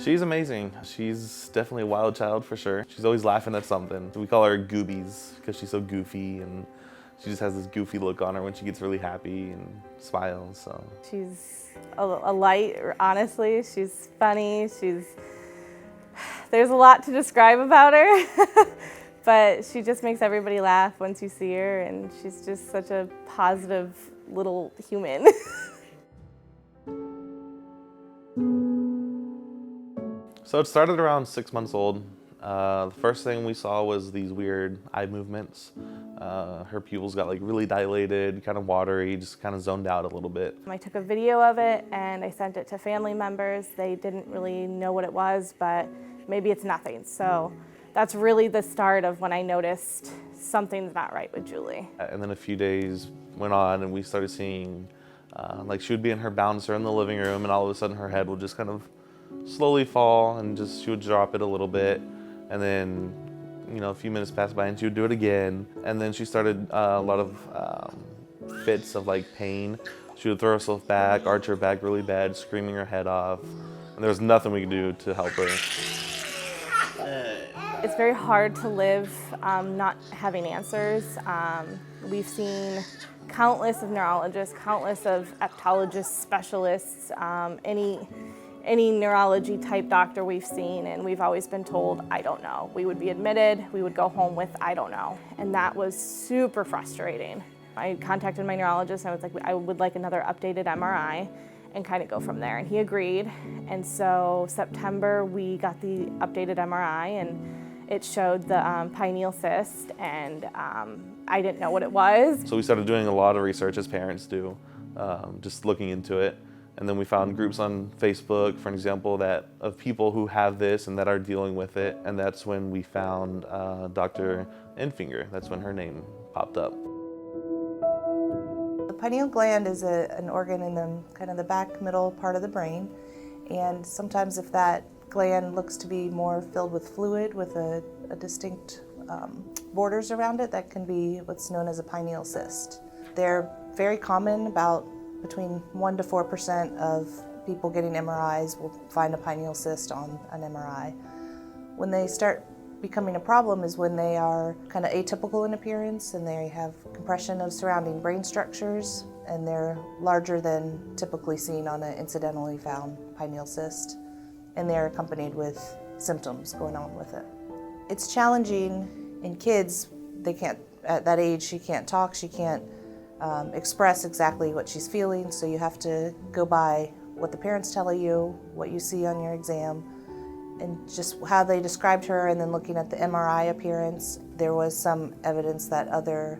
She's amazing. She's definitely a wild child for sure. She's always laughing at something. We call her Goobies because she's so goofy, and she just has this goofy look on her when she gets really happy and smiles. So she's a light, honestly. She's funny. There's a lot to describe about her, but she just makes everybody laugh once you see her, and she's just such a positive little human. So it started around 6 months old. The first thing we saw was these weird eye movements. Her pupils got like really dilated, kind of watery, just kind of zoned out a little bit. I took a video of it and I sent it to family members. They didn't really know what it was, but maybe it's nothing. So that's really the start of when I noticed something's not right with Julie. And then a few days went on and we started seeing, like she would be in her bouncer in the living room and all of a sudden her head would just kind of slowly fall and just she would drop it a little bit. And then, a few minutes passed by and she would do it again. And then she started a lot of fits of like pain. She would throw herself back, arch her back really bad, screaming her head off. And there was nothing we could do to help her. It's very hard to live not having answers. We've seen countless of neurologists, countless of epileptologists, specialists, any neurology type doctor we've seen, and we've always been told, I don't know. We would be admitted, we would go home with, I don't know. And that was super frustrating. I contacted my neurologist and I was like, I would like another updated MRI and kind of go from there. And he agreed. And so September, we got the updated MRI and it showed the pineal cyst, and I didn't know what it was. So we started doing a lot of research as parents do, just looking into it. And then we found groups on Facebook, for example, of people who have this and that are dealing with it. And that's when we found Dr. Infinger. That's when her name popped up. The pineal gland is an organ in the back middle part of the brain. And sometimes if that gland looks to be more filled with fluid with a distinct borders around it, that can be what's known as a pineal cyst. They're very common. About between 1% to 4% of people getting MRIs will find a pineal cyst on an MRI. When they start becoming a problem is when they are kind of atypical in appearance and they have compression of surrounding brain structures and they're larger than typically seen on an incidentally found pineal cyst, and they're accompanied with symptoms going on with it. It's challenging in kids. They can't, at that age, she can't talk, she can't express exactly what she's feeling, so you have to go by what the parents tell you, what you see on your exam, and just how they described her. And then looking at the MRI appearance, there was some evidence that other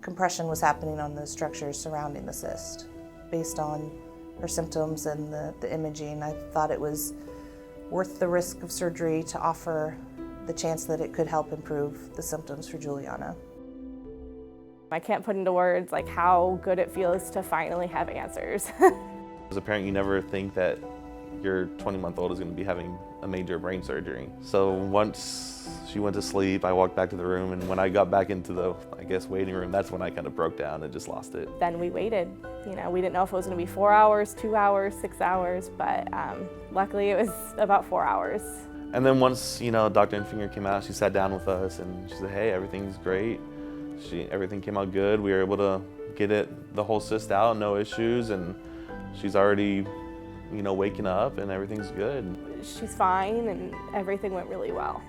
compression was happening on the structures surrounding the cyst. Based on her symptoms and the imaging, I thought it was worth the risk of surgery to offer the chance that it could help improve the symptoms for Giuliana. I can't put into words like how good it feels to finally have answers. As a parent, you never think that your 20-month-old is going to be having a major brain surgery. So once she went to sleep, I walked back to the room, and when I got back into the, waiting room, that's when I kind of broke down and just lost it. Then we waited. We didn't know if it was going to be 4 hours, 2 hours, 6 hours, but luckily it was about 4 hours. And then once, Dr. Infinger came out, she sat down with us and she said, hey, everything's great. Everything came out good. We were able to get the whole cyst out, no issues, and she's already, waking up and everything's good. She's fine and everything went really well.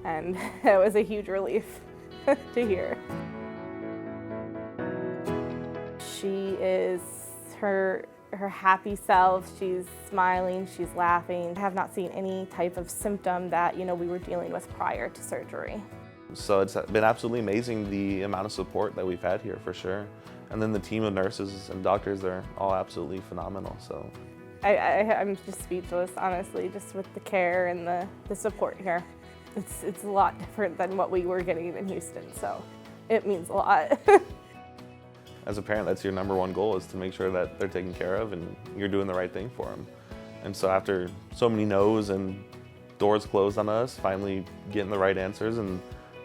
And it was a huge relief to hear. She is her happy self. She's smiling, she's laughing. I have not seen any type of symptom that, we were dealing with prior to surgery. So it's been absolutely amazing the amount of support that we've had here for sure. And then the team of nurses and doctors, they're all absolutely phenomenal. So I'm just speechless, honestly, just with the care and the support here. It's a lot different than what we were getting in Houston, so it means a lot. As a parent, that's your number one goal, is to make sure that they're taken care of and you're doing the right thing for them. And so after so many no's and doors closed on us, finally getting the right answers and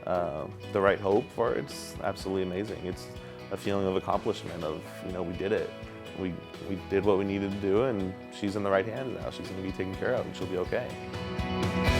the right hope for it, it's absolutely amazing. It's a feeling of accomplishment of, we did it. We we did what we needed to do, and she's in the right hands now. She's going to be taken care of, and she'll be okay.